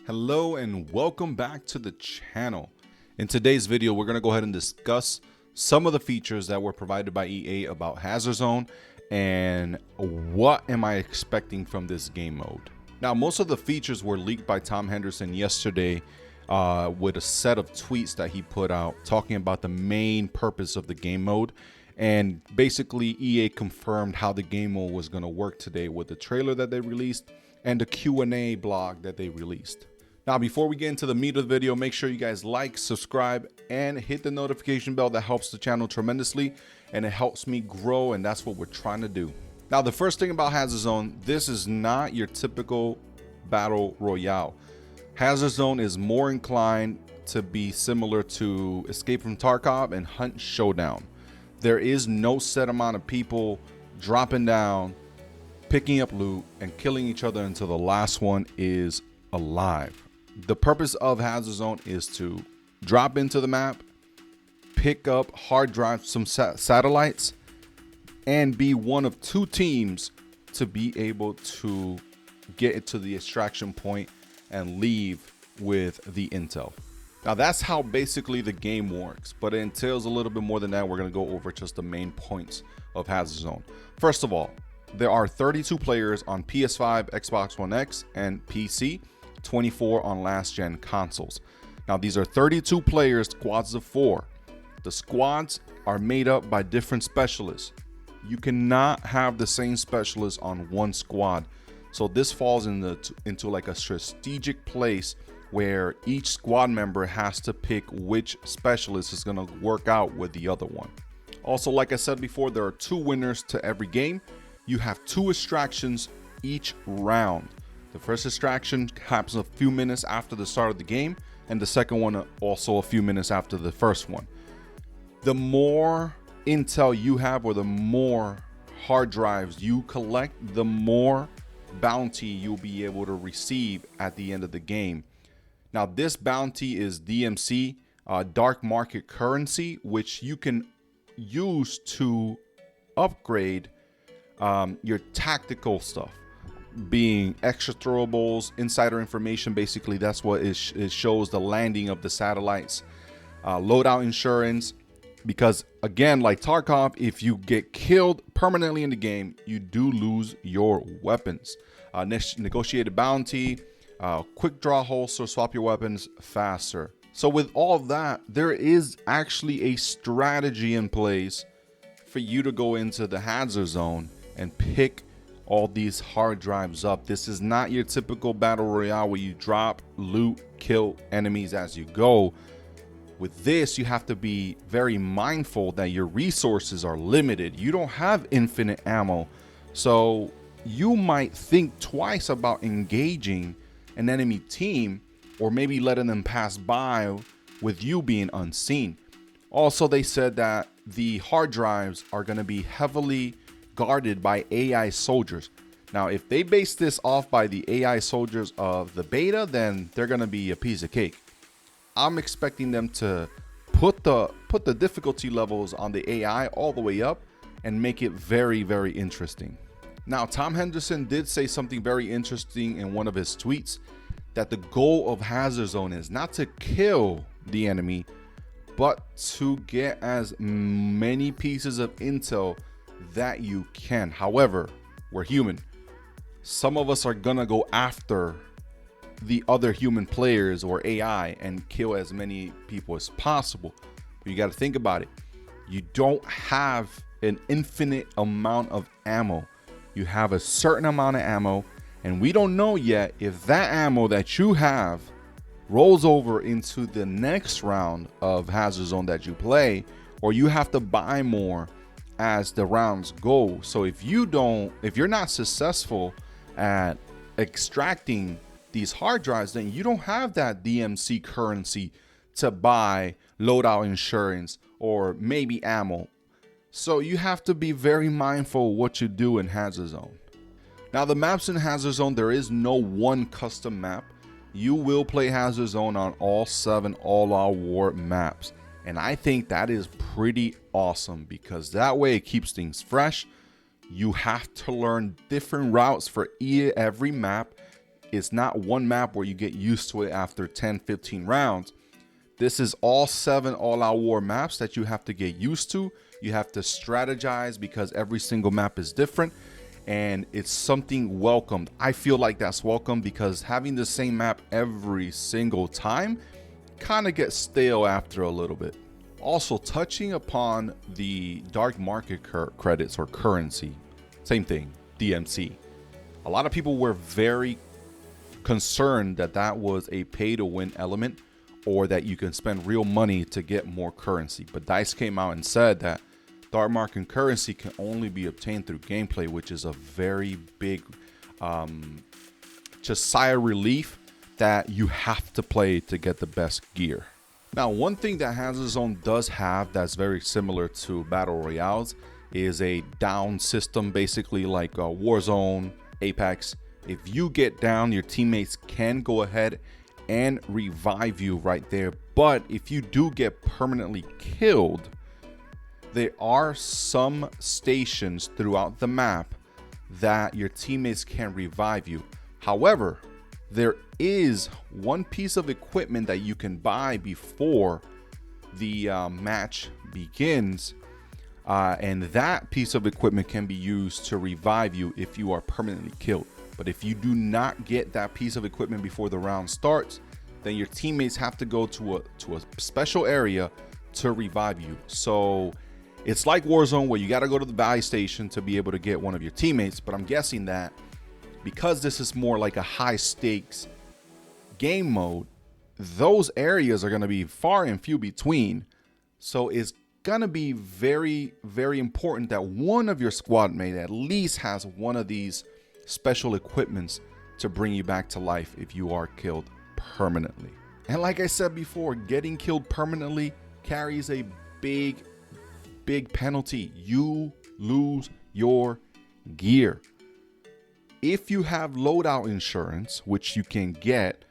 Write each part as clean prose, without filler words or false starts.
Hello and welcome back to the channel. In today's video, we're going to go ahead and discuss some of the features that were provided by EA about Hazard Zone and what am I expecting from this game mode. Now, most of the features were leaked by Tom Henderson yesterday with a set of tweets that he put out talking about the main purpose of the game mode. And basically, EA confirmed how the game mode was going to work today with the trailer that they released and the Q&A blog that they released. Now, before we get into the meat of the video, make sure you guys like, subscribe, and hit the notification bell. That helps the channel tremendously, and it helps me grow, and that's what we're trying to do. Now, the first thing about Hazard Zone, this is not your typical battle royale. Hazard Zone is more inclined to be similar to Escape from Tarkov and Hunt Showdown. There is no set amount of people dropping down, picking up loot, and killing each other until the last one is alive. The purpose of Hazard Zone is to drop into the map, pick up hard drives, some satellites, and be one of two teams to be able to get it to the extraction point and leave with the intel. Now, that's how basically the game works, but it entails a little bit more than that. We're going to go over just the main points of Hazard Zone. First of all, there are 32 players on PS5, Xbox One X, and PC, 24 on last gen consoles. Now, these are 32 players, squads of 4. The squads are made up by different specialists. You cannot have the same specialists on one squad. So this falls into like a strategic place where each squad member has to pick which specialist is going to work out with the other one. Also, like I said before, there are 2 winners to every game. You have 2 extractions each round. The first extraction happens a few minutes after the start of the game, and the second one also a few minutes after the first one. The more intel you have, or the more hard drives you collect, the more bounty you'll be able to receive at the end of the game. Now, this bounty is DMC, dark market currency, which you can use to upgrade your tactical stuff, being extra throwables, insider information. Basically, that's what it shows the landing of the satellites, loadout insurance, because again, like Tarkov, if you get killed permanently in the game, you do lose your weapons. Negotiated bounty, quick draw holster, swap your weapons faster. So with all that, there is actually a strategy in place for you to go into the Hazard Zone and pick all these hard drives up. This is not your typical battle royale where you drop, loot, kill enemies as you go. With this, you have to be very mindful that your resources are limited. You don't have infinite ammo. So you might think twice about engaging an enemy team, or maybe letting them pass by with you being unseen. Also, they said that the hard drives are going to be heavily guarded by AI soldiers. Now, if they base this off by the AI soldiers of the beta, then they're going to be a piece of cake. I'm expecting them to put the difficulty levels on the AI all the way up and make it very, very interesting. Now, Tom Henderson did say something very interesting in one of his tweets, that the goal of Hazard Zone is not to kill the enemy, but to get as many pieces of intel that you can. However, we're human. Some of us are gonna go after the other human players or AI and kill as many people as possible. But you got to think about it. You don't have an infinite amount of ammo. You have a certain amount of ammo, and we don't know yet if that ammo that you have rolls over into the next round of Hazard Zone that you play, or you have to buy more as the rounds go. So if you're not successful at extracting these hard drives, then you don't have that DMC currency to buy loadout insurance or maybe ammo. So you have to be very mindful what you do in Hazard Zone. Now, the maps in Hazard Zone, there is no one custom map. You will play Hazard Zone on all 7 all-out war maps. And I think that is pretty awesome, because that way it keeps things fresh. You have to learn different routes for every map. It's not one map where you get used to it after 10, 15 rounds. This is all 7 all-out war maps that you have to get used to. You have to strategize because every single map is different, and it's something welcomed. I feel like that's welcome because having the same map every single time kind of gets stale after a little bit. Also, touching upon the dark market credits or currency, same thing, DMC. A lot of people were very concerned that that was a pay to win element, or that you can spend real money to get more currency. But DICE came out and said that dark market currency can only be obtained through gameplay, which is a very big just sigh of relief that you have to play to get the best gear. Now, one thing that Hazard Zone does have that's very similar to Battle Royales is a down system, basically like Warzone, Apex. If you get down, your teammates can go ahead and revive you right there. But if you do get permanently killed, there are some stations throughout the map that your teammates can revive you. However, there is one piece of equipment that you can buy before the match begins, and that piece of equipment can be used to revive you if you are permanently killed. But if you do not get that piece of equipment before the round starts, then your teammates have to go to a special area to revive you. So it's like Warzone, where you got to go to the buy station to be able to get one of your teammates. But I'm guessing that because this is more like a high stakes game mode, those areas are going to be far and few between. So it's going to be very, very important that one of your squad mates at least has one of these special equipments to bring you back to life if you are killed permanently. And like I said before, getting killed permanently carries a big penalty. You lose your gear. If you have loadout insurance, which you can get,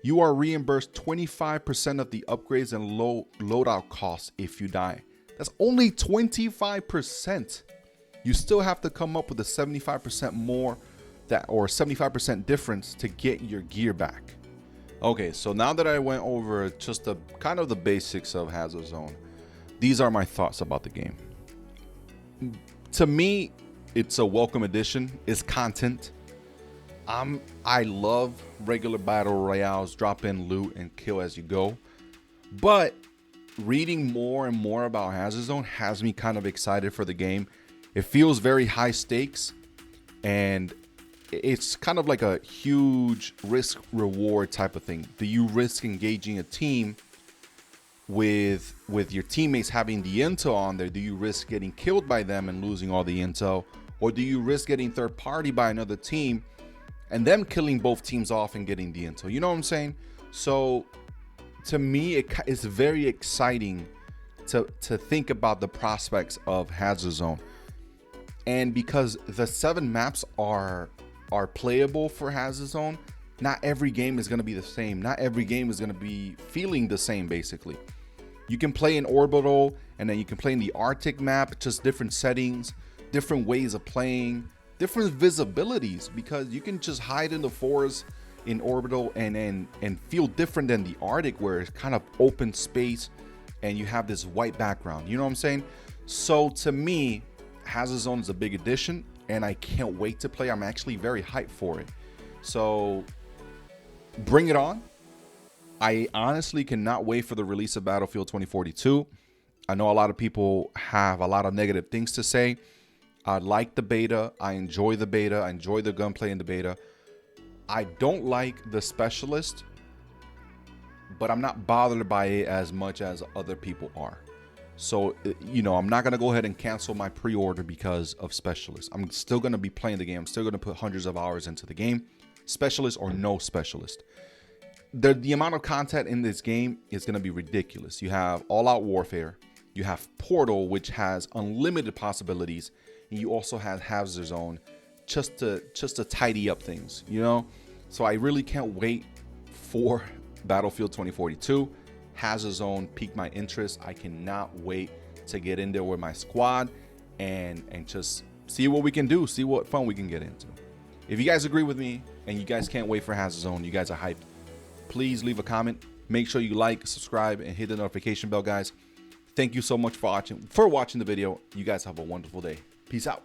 you are reimbursed 25% of the upgrades and loadout costs if you die. That's only 25%. You still have to come up with a 75% more or 75% difference to get your gear back. Okay, so now that I went over just the kind of the basics of Hazard Zone, these are my thoughts about the game. To me, it's a welcome addition. It's content. I love regular battle royales, drop in loot and kill as you go. But reading more and more about Hazard Zone has me kind of excited for the game. It feels very high stakes, and it's kind of like a huge risk reward type of thing. Do you risk engaging a team with your teammates having the intel on there? Do you risk getting killed by them and losing all the intel? Or do you risk getting third party by another team and them killing both teams off and getting the intel? You know what I'm saying? So to me, it's very exciting to think about the prospects of Hazard Zone. And because the 7 maps are playable for Hazard Zone, not every game is going to be the same. Not every game is going to be feeling the same, basically. You can play in Orbital, and then you can play in the Arctic map, just different settings, different ways of playing, different visibilities, because you can just hide in the forest in Orbital and feel different than the Arctic, where it's kind of open space and you have this white background. You know what I'm saying? So to me, Hazard Zone is a big addition, and I can't wait to play. I'm actually very hyped for it. So bring it on. I honestly cannot wait for the release of Battlefield 2042. I know a lot of people have a lot of negative things to say. I like the beta. I enjoy the beta. I enjoy the gunplay in the beta. I don't like the specialist, but I'm not bothered by it as much as other people are. So, you know, I'm not going to go ahead and cancel my pre-order because of specialist. I'm still going to be playing the game. I'm still going to put hundreds of hours into the game, specialist or no specialist. The amount of content in this game is going to be ridiculous. You have all-out warfare. You have Portal, which has unlimited possibilities. And you also have Hazard Zone just to tidy up things, you know? So I really can't wait for Battlefield 2042. Hazard Zone piqued my interest. I cannot wait to get in there with my squad and just see what we can do, see what fun we can get into. If you guys agree with me, and you guys can't wait for Hazard Zone. You guys are hyped. Please leave a comment. Make sure you like, subscribe, and hit the notification bell, guys. Thank you so much for watching the video. You guys have a wonderful day. Peace out.